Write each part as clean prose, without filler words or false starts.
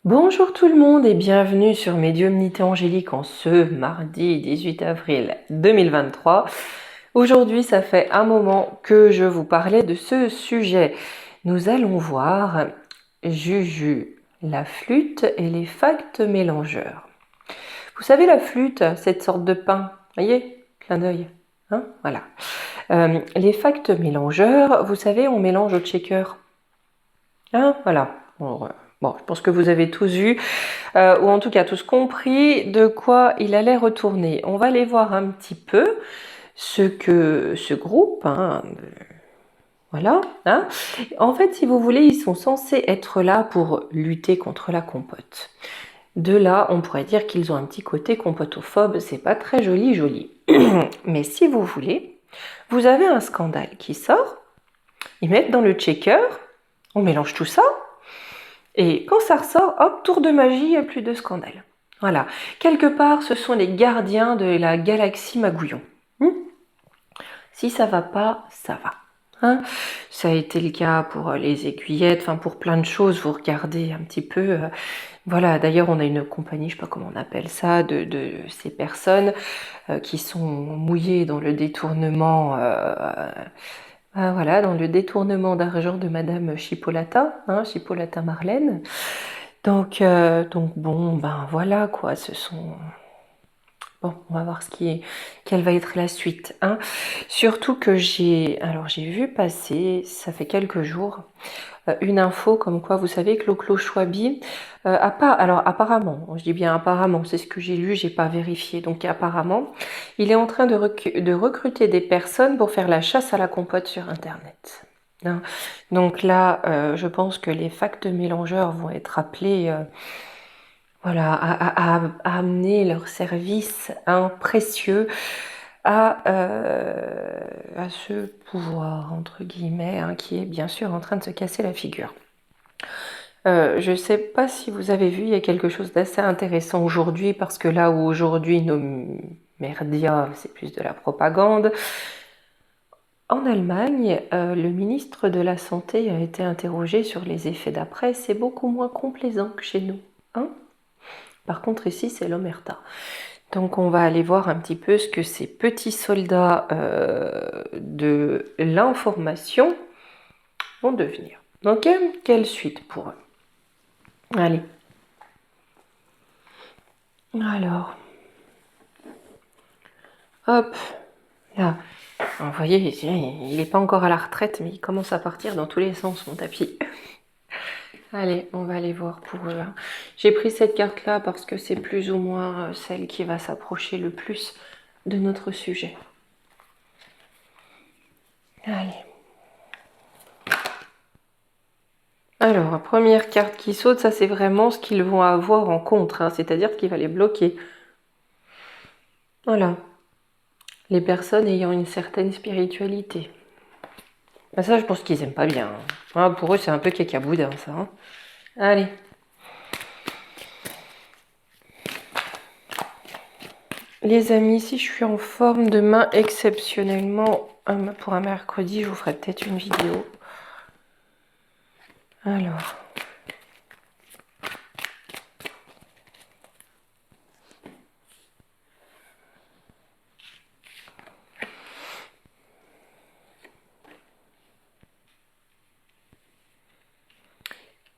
Bonjour tout le monde et bienvenue sur Médiumnité Angélique en ce mardi 18 avril 2023. Aujourd'hui, ça fait un moment que je vous parlais de ce sujet. Nous allons voir Juju, la flûte et les facts mélangeurs. Vous savez la flûte, cette sorte de pain, voyez, clin d'œil, hein, voilà. Les facts mélangeurs, vous savez, on mélange au shaker. Hein, voilà. Bon, je pense que vous avez tous vu, ou en tout cas tous compris de quoi il allait retourner. On va aller voir un petit peu ce que ce groupe, voilà. Hein. En fait, si vous voulez, ils sont censés être là pour lutter contre la compote. De là, on pourrait dire qu'ils ont un petit côté compotophobe, c'est pas très joli, joli. Mais si vous voulez, vous avez un scandale qui sort, ils mettent dans le checker, on mélange tout ça, et quand ça ressort, hop, tour de magie, il n'y a plus de scandale. Voilà. Quelque part, ce sont les gardiens de la galaxie Magouillon. Si ça va pas, ça va. Hein, ça a été le cas pour les aiguillettes, enfin pour plein de choses, vous regardez un petit peu. Voilà, d'ailleurs on a une compagnie, je sais pas comment on appelle ça, de ces personnes qui sont mouillées dans le détournement. Voilà, dans le détournement d'argent de Madame Chipolata, Chipolata Marlène. Donc bon, ben voilà quoi, ce sont... Bon, on va voir quelle va être la suite. Hein. Surtout que j'ai vu passer, ça fait quelques jours, une info comme quoi, vous savez que Loclo Chouabi, alors apparemment, je dis bien apparemment, c'est ce que j'ai lu, j'ai pas vérifié, donc apparemment, il est en train de recruter des personnes pour faire la chasse à la compote sur Internet. Hein. Donc là, je pense que les facts mélangeurs vont être appelés... voilà, à amener leur service précieux à ce pouvoir, entre guillemets, qui est bien sûr en train de se casser la figure. Je ne sais pas si vous avez vu, il y a quelque chose d'assez intéressant aujourd'hui, parce que là où aujourd'hui nos merdias, c'est plus de la propagande, en Allemagne, le ministre de la Santé a été interrogé sur les effets d'après, c'est beaucoup moins complaisant que chez nous. Hein. Par contre, ici, c'est l'omerta. Donc, on va aller voir un petit peu ce que ces petits soldats de l'information vont devenir. Ok, quelle suite pour eux? Allez. Alors, hop, là. Alors, vous voyez, il n'est pas encore à la retraite, mais il commence à partir dans tous les sens, mon tapis. Allez, on va aller voir pour eux. J'ai pris cette carte-là parce que c'est plus ou moins celle qui va s'approcher le plus de notre sujet. Allez. Alors, la première carte qui saute, ça c'est vraiment ce qu'ils vont avoir en contre, c'est-à-dire ce qui va les bloquer. Voilà. Les personnes ayant une certaine spiritualité. Ça, je pense qu'ils n'aiment pas bien. Pour eux, c'est un peu cacaboudin, ça. Allez. Les amis, si je suis en forme demain, exceptionnellement, pour un mercredi, je vous ferai peut-être une vidéo. Alors.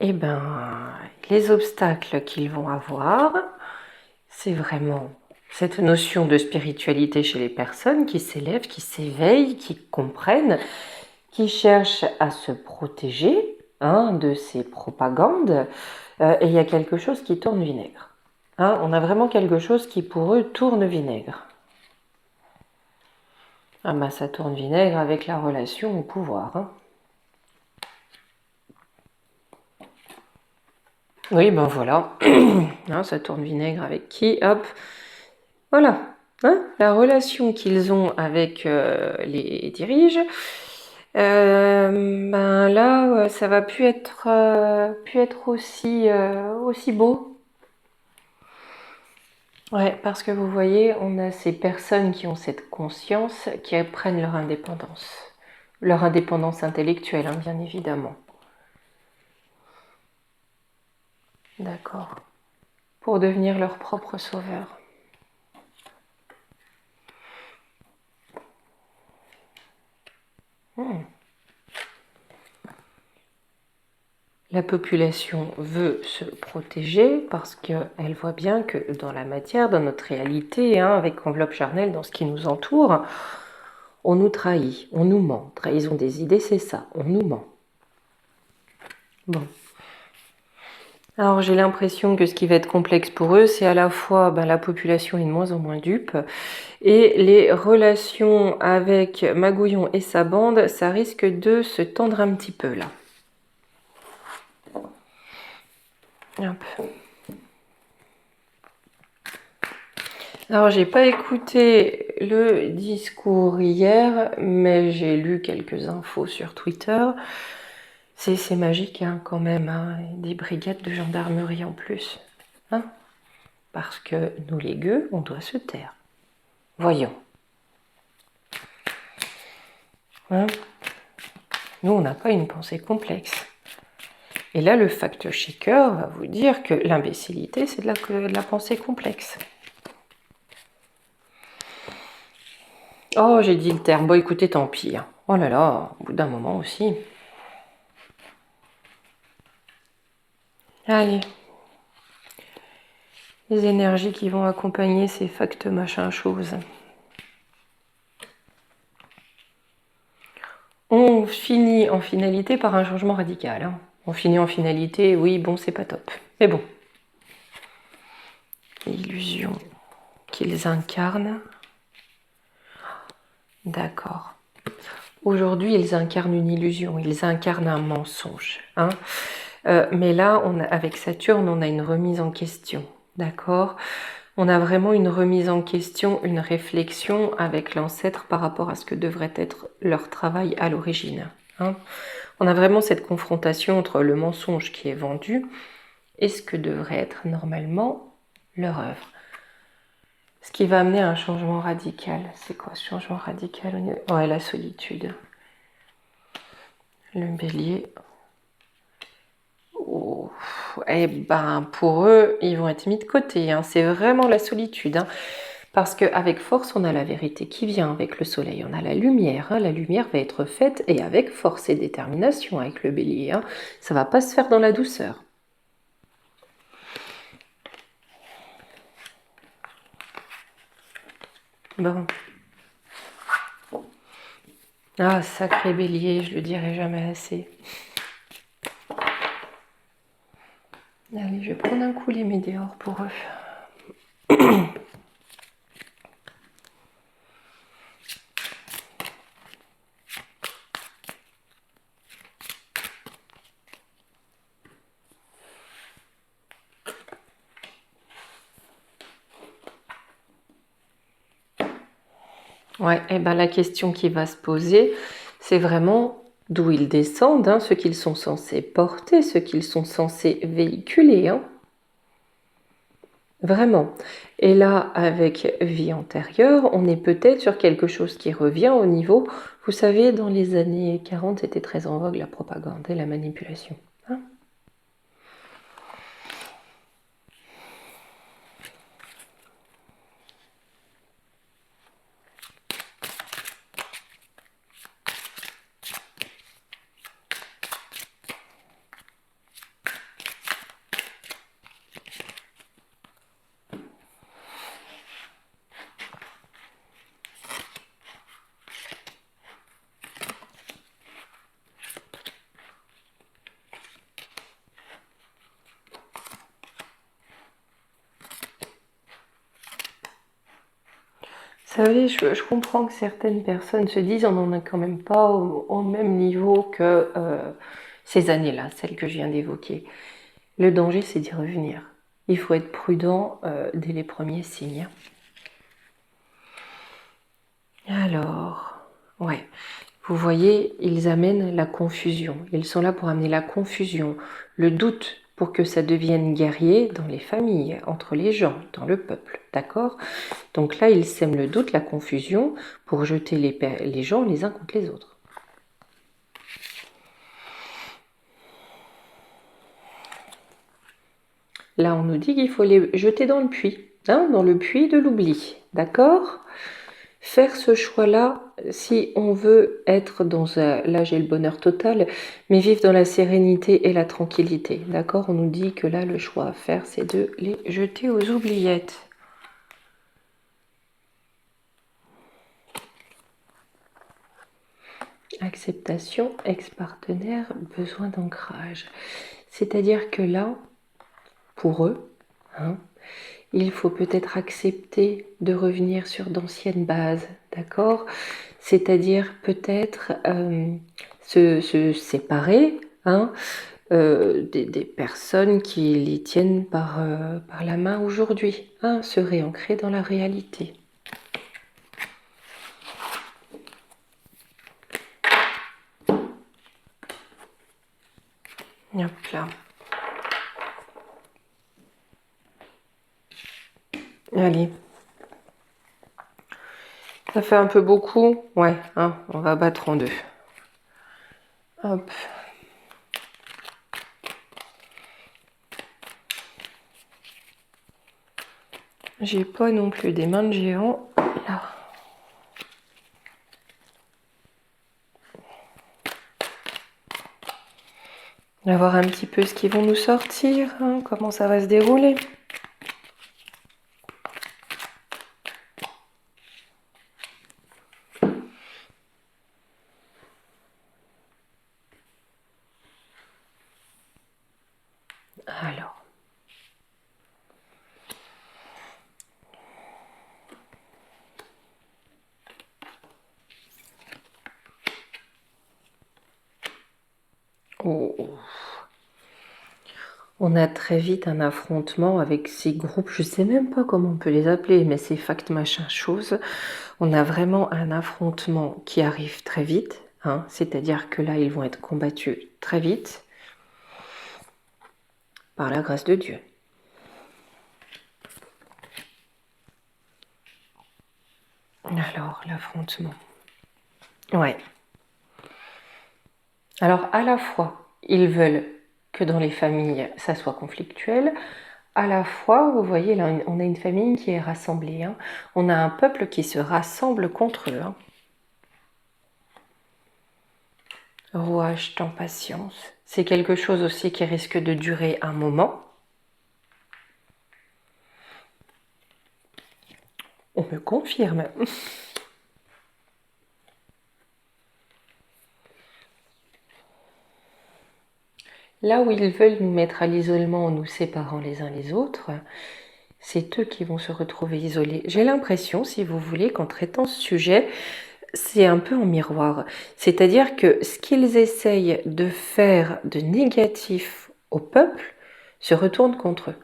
Eh ben, les obstacles qu'ils vont avoir, c'est vraiment cette notion de spiritualité chez les personnes qui s'élèvent, qui s'éveillent, qui comprennent, qui cherchent à se protéger de ces propagandes. Et il y a quelque chose qui tourne vinaigre. On a vraiment quelque chose qui pour eux tourne vinaigre. Ça tourne vinaigre avec la relation au pouvoir. Oui, ben voilà. Ça tourne vinaigre avec qui? Hop. Voilà. La relation qu'ils ont avec les diriges, là, ça va plus être aussi beau. Ouais, parce que vous voyez, on a ces personnes qui ont cette conscience, qui prennent leur indépendance intellectuelle, bien évidemment. D'accord. Pour devenir leur propre sauveur. La population veut se protéger parce qu'elle voit bien que dans la matière, dans notre réalité, hein, avec enveloppe charnelle, dans ce qui nous entoure, on nous trahit, on nous ment. Trahison des idées, c'est ça, on nous ment. Bon. Alors j'ai l'impression que ce qui va être complexe pour eux, c'est à la fois la population est de moins en moins dupe et les relations avec Magouillon et sa bande, ça risque de se tendre un petit peu là. Hop. Alors j'ai pas écouté le discours hier, mais j'ai lu quelques infos sur Twitter. C'est magique hein, quand même, hein, des brigades de gendarmerie en plus. Hein, parce que nous les gueux, on doit se taire. Voyons. Hein, nous, on n'a pas une pensée complexe. Et là, le fact-checker va vous dire que l'imbécilité, c'est de la pensée complexe. Oh, j'ai dit le terme. Bon, écoutez, tant pis. Hein. Oh là là, au bout d'un moment aussi. Allez. Les énergies qui vont accompagner ces facts machin choses. On finit en finalité par un changement radical. Hein. On finit en finalité, oui, bon, c'est pas top. Mais bon. L'illusion qu'ils incarnent. D'accord. Aujourd'hui, ils incarnent une illusion, ils incarnent un mensonge. Hein. Mais là, avec Saturne, on a une remise en question. D'accord ? On a vraiment une remise en question, une réflexion avec l'ancêtre par rapport à ce que devrait être leur travail à l'origine. Hein. On a vraiment cette confrontation entre le mensonge qui est vendu et ce que devrait être normalement leur œuvre. Ce qui va amener à un changement radical. C'est quoi ce changement radical ? Ouais, la solitude. Le bélier. Oh. Eh ben, pour eux, ils vont être mis de côté. Hein. C'est vraiment la solitude. Hein. Parce qu'avec force, on a la vérité qui vient avec le soleil. On a la lumière. Hein. La lumière va être faite et avec force et détermination avec le bélier. Hein. Ça va pas se faire dans la douceur. Bon. Ah, sacré bélier, je le dirai jamais assez. Allez, je vais prendre un coup les météores pour eux. Ouais, et ben la question qui va se poser, c'est vraiment d'où ils descendent, hein, ce qu'ils sont censés porter, ce qu'ils sont censés véhiculer. Hein. Vraiment. Et là, avec vie antérieure, on est peut-être sur quelque chose qui revient au niveau, vous savez, dans les années 40, c'était très en vogue la propagande et la manipulation. Hein. Vous savez, je comprends que certaines personnes se disent on n'en est quand même pas au même niveau que ces années-là, celles que je viens d'évoquer. Le danger, c'est d'y revenir. Il faut être prudent dès les premiers signes. Alors, ouais, vous voyez, ils amènent la confusion. Ils sont là pour amener la confusion, le doute, pour que ça devienne guerrier dans les familles, entre les gens, dans le peuple, d'accord ? Donc là, ils sèment le doute, la confusion, pour jeter les gens les uns contre les autres. Là, on nous dit qu'il faut les jeter dans le puits, hein, dans le puits de l'oubli, d'accord? Faire ce choix-là, si on veut être dans là j'ai le bonheur total, mais vivre dans la sérénité et la tranquillité, d'accord? On nous dit que là, le choix à faire, c'est de les jeter aux oubliettes. Acceptation, ex-partenaire, besoin d'ancrage. C'est-à-dire que là, pour eux, hein, il faut peut-être accepter de revenir sur d'anciennes bases, d'accord? C'est-à-dire peut-être se séparer, hein, des personnes qui les tiennent par la main aujourd'hui, hein, se réancrer dans la réalité. Hop là. Allez. Ça fait un peu beaucoup. Ouais, hein, on va battre en deux. Hop. J'ai pas non plus des mains de géant. Là. On va voir un petit peu ce qu'ils vont nous sortir, hein, comment ça va se dérouler. Alors. Oh. On a très vite un affrontement avec ces groupes, je sais même pas comment on peut les appeler, mais ces fact machin chose. On a vraiment un affrontement qui arrive très vite, hein, c'est-à-dire que là, ils vont être combattus très vite par la grâce de Dieu. Alors, l'affrontement. Ouais. Alors, à la fois, ils veulent que dans les familles, ça soit conflictuel. À la fois, vous voyez, là, on a une famille qui est rassemblée. Hein. On a un peuple qui se rassemble contre eux. Hein. Roi achetant patience. C'est quelque chose aussi qui risque de durer un moment. On me confirme. Là où ils veulent nous mettre à l'isolement en nous séparant les uns les autres, c'est eux qui vont se retrouver isolés. J'ai l'impression, si vous voulez, qu'en traitant ce sujet, c'est un peu en miroir. C'est-à-dire que ce qu'ils essayent de faire de négatif au peuple se retourne contre eux.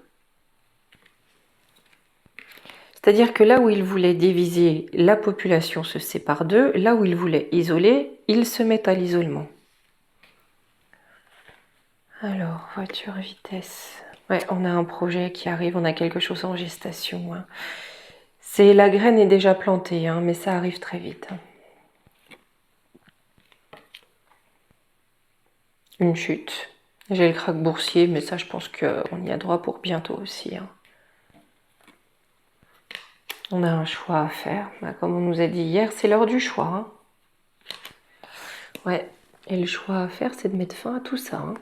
C'est-à-dire que là où ils voulaient diviser, la population se sépare d'eux. Là où ils voulaient isoler, ils se mettent à l'isolement. Alors, voiture, vitesse. Ouais, on a un projet qui arrive, on a quelque chose en gestation. Hein. La graine est déjà plantée, hein, mais ça arrive très vite. Hein. Une chute. J'ai le krach boursier, mais ça, je pense qu'on y a droit pour bientôt aussi. Hein. On a un choix à faire. Bah, comme on nous a dit hier, c'est l'heure du choix. Hein. Ouais, et le choix à faire, c'est de mettre fin à tout ça. Hein.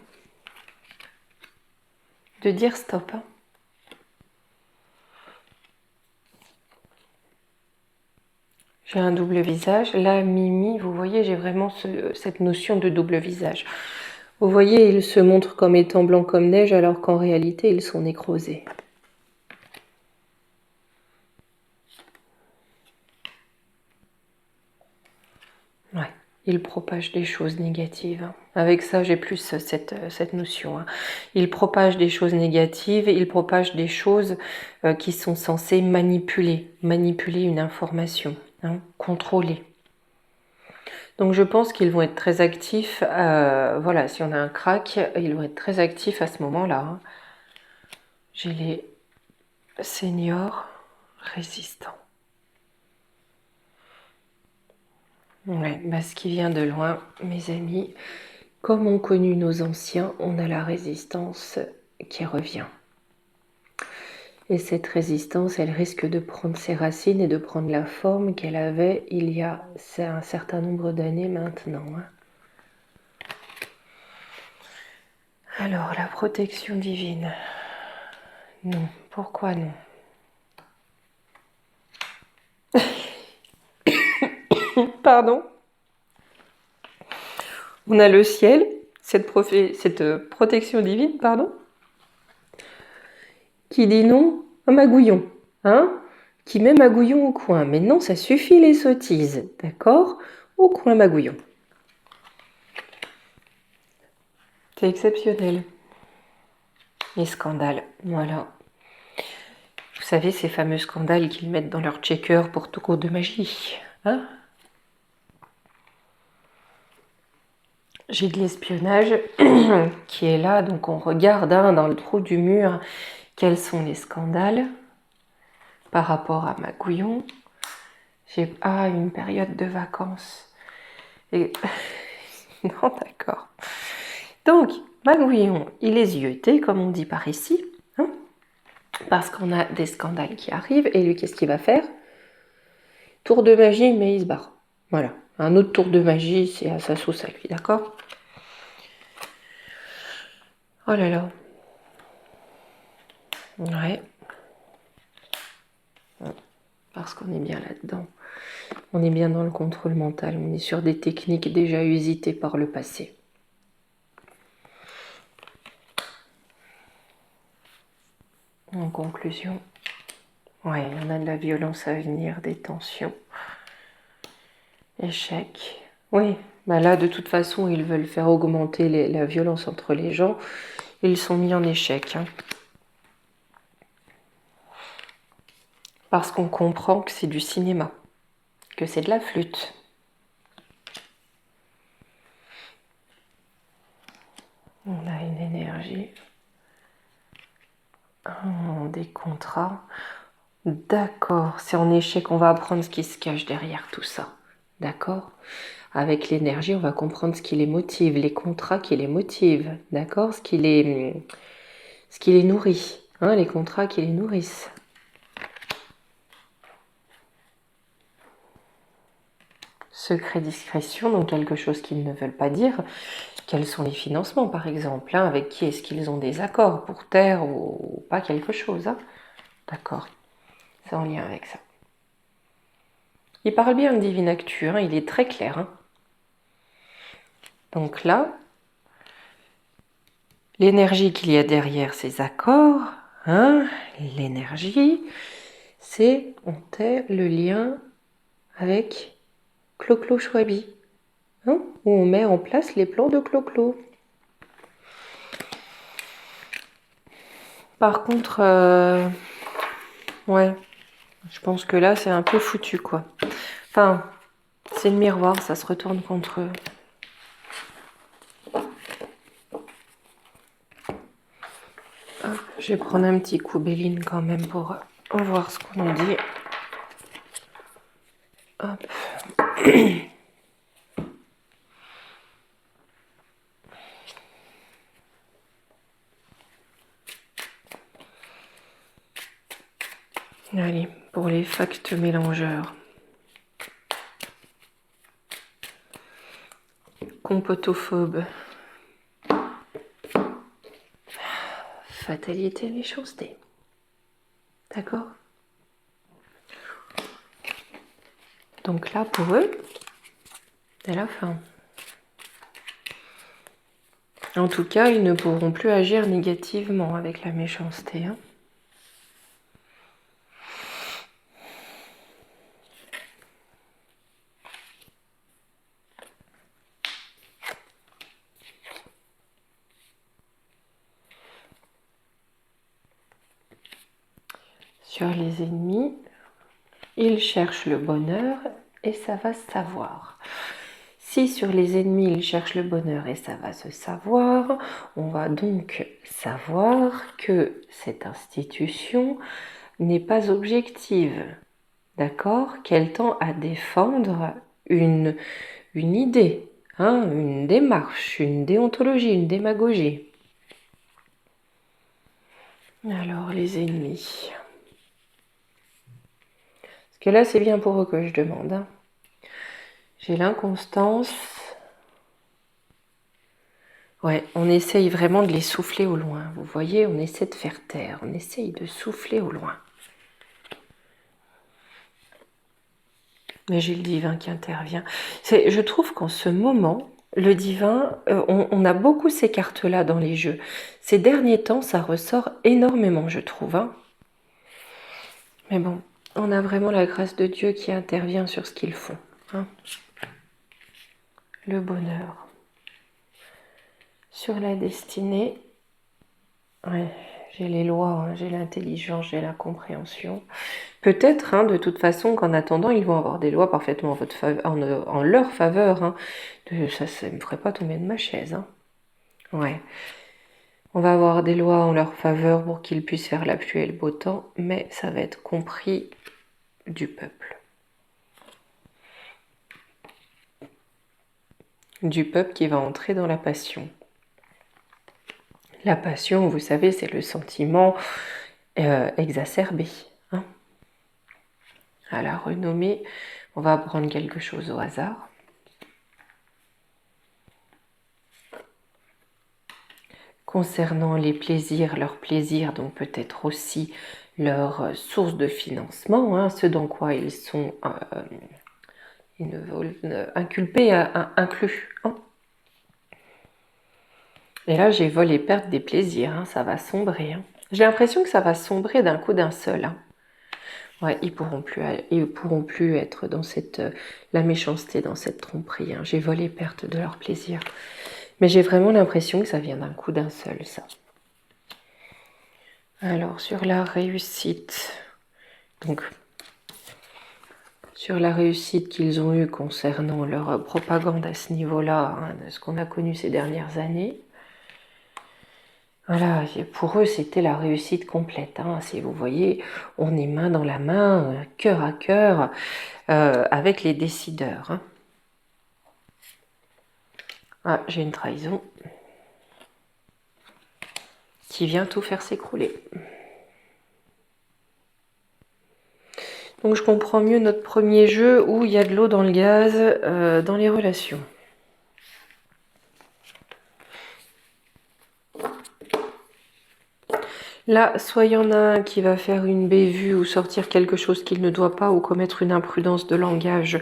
De dire stop. Hein. J'ai un double visage. Là, Mimi, vous voyez, j'ai vraiment cette notion de double visage. Vous voyez, ils se montrent comme étant blancs comme neige, alors qu'en réalité, ils sont nécrosés. Ouais, ils propagent des choses négatives. Avec ça, j'ai plus cette notion. Hein. Ils propagent des choses négatives, ils propagent des choses qui sont censées manipuler une information, hein, contrôler. Donc je pense qu'ils vont être très actifs. Voilà, si on a un krach, ils vont être très actifs à ce moment-là. Hein. J'ai les seniors résistants. Ouais, bah ce qui vient de loin, mes amis, comme ont connu nos anciens, on a la résistance qui revient. Et cette résistance, elle risque de prendre ses racines et de prendre la forme qu'elle avait il y a un certain nombre d'années maintenant. Alors, la protection divine. Non. Pourquoi non? Pardon. On a le ciel, cette protection divine, pardon, qui dit non à Magouillon, hein, qui met Magouillon au coin. Mais non, ça suffit les sottises, d'accord? Au coin Magouillon. C'est exceptionnel. Les scandales, voilà. Vous savez, ces fameux scandales qu'ils mettent dans leur checker pour tout cours de magie, hein? J'ai de l'espionnage qui est là, donc on regarde dans le trou du mur quels sont les scandales par rapport à Magouillon. J'ai une période de vacances. Et... non, d'accord. Donc, Magouillon, il est zioté, comme on dit par ici, hein, parce qu'on a des scandales qui arrivent, et lui, qu'est-ce qu'il va faire? Tour de magie, mais il se barre. Voilà. Un autre tour de magie, c'est à sa sauce à lui, d'accord? Oh là là. Ouais. Parce qu'on est bien là-dedans. On est bien dans le contrôle mental. On est sur des techniques déjà usitées par le passé. En conclusion, ouais, on a de la violence à venir, des tensions. Échec. Oui, bah là, de toute façon, ils veulent faire augmenter la violence entre les gens. Ils sont mis en échec. Hein. Parce qu'on comprend que c'est du cinéma, que c'est de la flûte. On a une énergie, des contrats. D'accord, c'est en échec, on va apprendre ce qui se cache derrière tout ça. D'accord? Avec l'énergie, on va comprendre ce qui les motive, les contrats qui les motivent. D'accord? Ce qui les nourrit. Hein, les contrats qui les nourrissent. Secret discrétion, donc quelque chose qu'ils ne veulent pas dire. Quels sont les financements, par exemple, hein, avec qui est-ce qu'ils ont des accords pour taire ou pas quelque chose, hein. D'accord, c'est en lien avec ça. Il parle bien de Divine Actu, hein, il est très clair. Hein. Donc là, l'énergie qu'il y a derrière ces accords, hein, l'énergie, c'est le lien avec Clo-Clo Chouabi, hein, où on met en place les plans de Clo-Clo. Par contre, ouais, je pense que là, c'est un peu foutu, quoi. Enfin, c'est le miroir, ça se retourne contre eux. Hop, je vais prendre un petit coup Béline quand même pour voir ce qu'on nous dit. Hop. Allez, pour les facts mélangeurs. Compotophobe. Fatalité, méchanceté. D'accord? Donc là, pour eux, c'est la fin. En tout cas, ils ne pourront plus agir négativement avec la méchanceté. Hein. Sur les ennemis, ils cherchent le bonheur et ça va se savoir. Si sur les ennemis, ils cherchent le bonheur et ça va se savoir, on va donc savoir que cette institution n'est pas objective, d'accord? Qu'elle tend à défendre une idée, hein, une démarche, une déontologie, une démagogie. Alors, les ennemis. que là, c'est bien pour eux que je demande. Hein. J'ai l'inconstance. Ouais, on essaye vraiment de les souffler au loin. Vous voyez, on essaie de faire taire. On essaye de souffler au loin. Mais j'ai le divin qui intervient. Je trouve qu'en ce moment, le divin, on a beaucoup ces cartes-là dans les jeux. Ces derniers temps, ça ressort énormément, je trouve. Hein. Mais bon, on a vraiment la grâce de Dieu qui intervient sur ce qu'ils font. Hein. Le bonheur. Sur la destinée, ouais, j'ai les lois, hein, j'ai l'intelligence, j'ai la compréhension. Peut-être, hein, de toute façon, qu'en attendant, ils vont avoir des lois parfaitement en leur faveur. Hein. Ça ne me ferait pas tomber de ma chaise. Hein. Ouais. On va avoir des lois en leur faveur pour qu'ils puissent faire la pluie et le beau temps, mais ça va être compris du peuple. Du peuple qui va entrer dans la passion. La passion, vous savez, c'est le sentiment exacerbé. Hein. À la renommée, on va apprendre quelque chose au hasard. Concernant les plaisirs, leurs plaisirs, donc peut-être aussi leur source de financement, hein, ce dans quoi ils sont inculpés, inclus. Hein. Et là, j'ai vol et perte des plaisirs, hein, ça va sombrer. Hein. J'ai l'impression que ça va sombrer d'un coup d'un seul. Hein. Ouais, ils pourront plus être dans la méchanceté, dans cette tromperie. Hein. J'ai vol et perte de leur plaisir. Mais j'ai vraiment l'impression que ça vient d'un coup d'un seul, ça. Alors, sur la réussite, donc, sur la réussite qu'ils ont eue concernant leur propagande à ce niveau-là, hein, de ce qu'on a connu ces dernières années, voilà, pour eux, c'était la réussite complète. Hein. Si vous voyez, on est main dans la main, cœur à cœur, avec les décideurs. Hein. Ah, j'ai une trahison qui vient tout faire s'écrouler. Donc je comprends mieux notre premier jeu où il y a de l'eau dans le gaz, dans les relations. Là, soit il y en a un qui va faire une bévue ou sortir quelque chose qu'il ne doit pas ou commettre une imprudence de langage,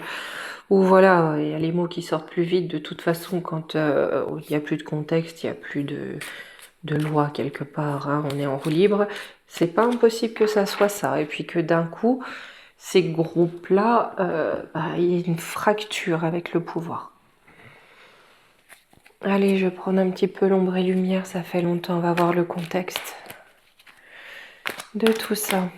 ou voilà, il y a les mots qui sortent plus vite. De toute façon, quand il n'y a plus de contexte, il n'y a plus de loi quelque part, hein, on est en roue libre, c'est pas impossible que ça soit ça. Et puis que d'un coup, ces groupes-là, il y a une fracture avec le pouvoir. Allez, je vais prendre un petit peu l'ombre et lumière, ça fait longtemps, on va voir le contexte de tout ça.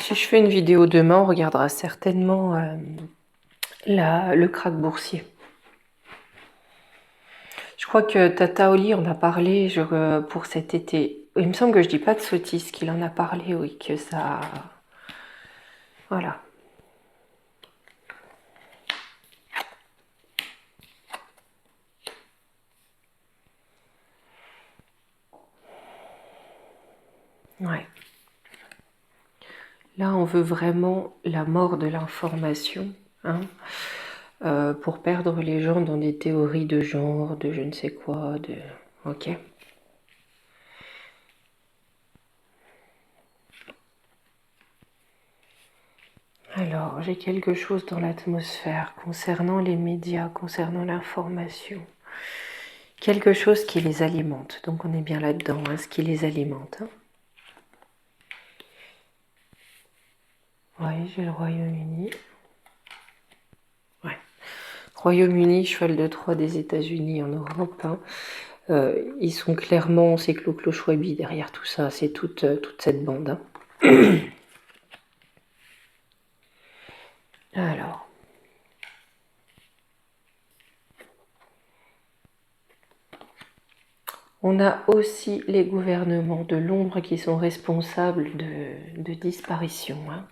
Si je fais une vidéo demain, on regardera certainement le krach boursier. Je crois que Tata Oli en a parlé pour cet été. Il me semble que je dis pas de sottise qu'il en a parlé, oui, que ça... Voilà. Ouais. Là, on veut vraiment la mort de l'information, hein, pour perdre les gens dans des théories de genre, de je ne sais quoi, Ok. Alors, j'ai quelque chose dans l'atmosphère concernant les médias, concernant l'information. Quelque chose qui les alimente. Donc on est bien là-dedans, hein, ce qui les alimente. Hein. Oui, j'ai le Royaume-Uni. Ouais. Royaume-Uni, cheval de Troie des États-Unis en Europe. Hein. Ils sont clairement, c'est Clo-Clo Chouabi derrière tout ça, c'est toute cette bande. Hein. Alors. On a aussi les gouvernements de l'ombre qui sont responsables de disparition, hein,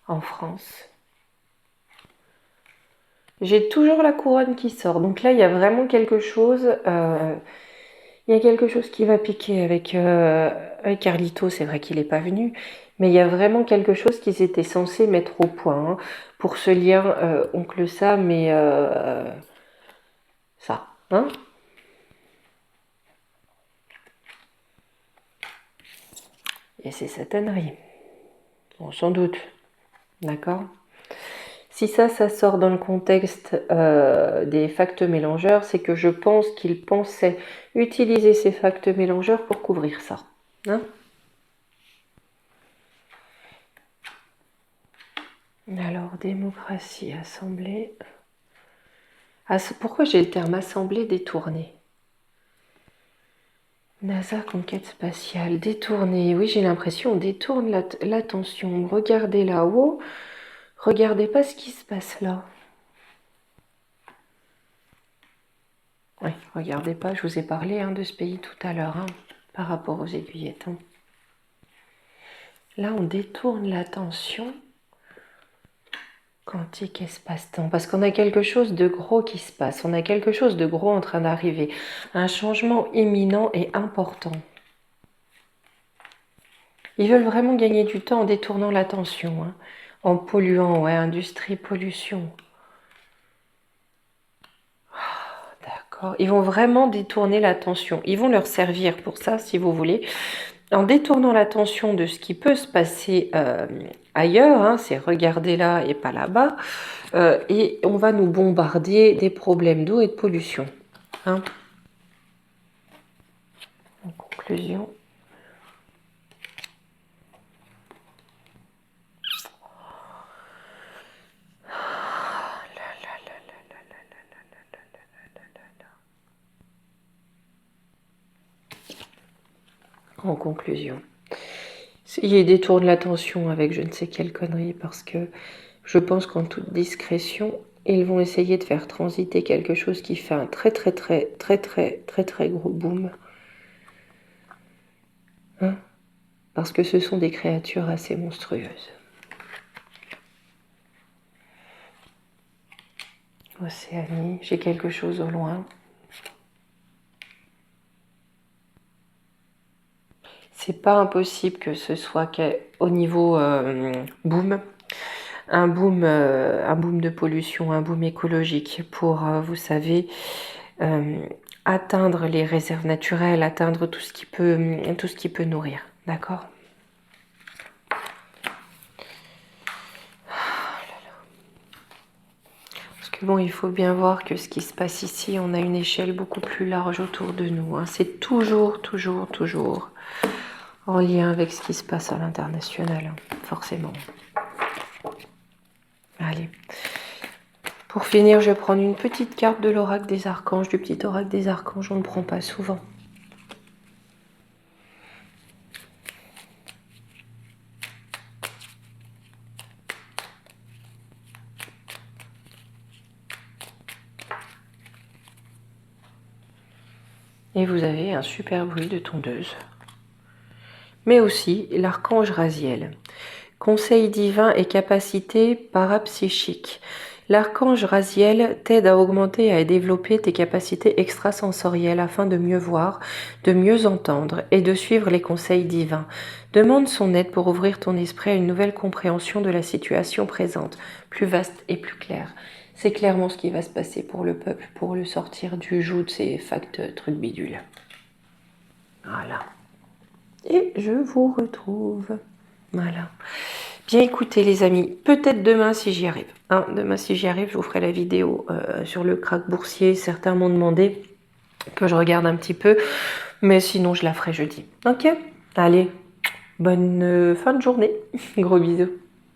en France. J'ai toujours la couronne qui sort. Donc là, il y a vraiment quelque chose. Il y a quelque chose qui va piquer avec Carlito. C'est vrai qu'il n'est pas venu. Mais il y a vraiment quelque chose qu'ils étaient censés mettre au point, hein, pour ce lien oncle Sam et ça. Hein. Et c'est satanerie. Bon, sans doute. D'accord. Si ça sort dans le contexte des facts mélangeurs, c'est que je pense qu'ils pensaient utiliser ces facts mélangeurs pour couvrir ça. Hein. Alors, démocratie, assemblée. Pourquoi j'ai le terme assemblée détournée? NASA, conquête spatiale, détournée. Oui, j'ai l'impression, on détourne l'attention. Regardez là-haut. Regardez pas ce qui se passe là. Oui, regardez pas, je vous ai parlé de ce pays tout à l'heure, par rapport aux aiguillettes. Là, on détourne l'attention. Quantique, espace-temps, parce qu'on a quelque chose de gros qui se passe, on a quelque chose de gros en train d'arriver, un changement imminent et important. Ils veulent vraiment gagner du temps en détournant l'attention, en polluant, ouais, industrie, pollution. D'accord, ils vont vraiment détourner l'attention, ils vont leur servir pour ça, si vous voulez, en détournant l'attention de ce qui peut se passer ailleurs, c'est regarder là et pas là-bas, et on va nous bombarder des problèmes d'eau et de pollution. En conclusion. En conclusion. Ils détournent l'attention avec je ne sais quelle connerie parce que je pense qu'en toute discrétion, ils vont essayer de faire transiter quelque chose qui fait un très gros boom. Parce que ce sont des créatures assez monstrueuses. Océanie, j'ai quelque chose au loin. C'est pas impossible que ce soit au niveau boom, un boom de pollution, un boom écologique pour, vous savez, atteindre les réserves naturelles, atteindre tout ce qui peut nourrir, d'accord? Parce que bon, il faut bien voir que ce qui se passe ici, on a une échelle beaucoup plus large autour de nous. C'est toujours en lien avec ce qui se passe à l'international, forcément. Allez. Pour finir, je vais prendre une petite carte de l'oracle des archanges, du petit oracle des archanges, on ne prend pas souvent. Et vous avez un super bruit de tondeuse. Mais aussi l'archange Raziel. Conseil divin et capacité parapsychique. L'archange Raziel t'aide à augmenter et à développer tes capacités extrasensorielles afin de mieux voir, de mieux entendre et de suivre les conseils divins. Demande son aide pour ouvrir ton esprit à une nouvelle compréhension de la situation présente, plus vaste et plus claire. C'est clairement ce qui va se passer pour le peuple, pour le sortir du joug de ces facts trucs bidules. Voilà. Et je vous retrouve. Voilà. Bien écoutez les amis, peut-être demain si j'y arrive. Demain si j'y arrive, je vous ferai la vidéo sur le krach boursier. Certains m'ont demandé que je regarde un petit peu, mais sinon je la ferai jeudi. Ok? Allez, bonne fin de journée. Gros bisous.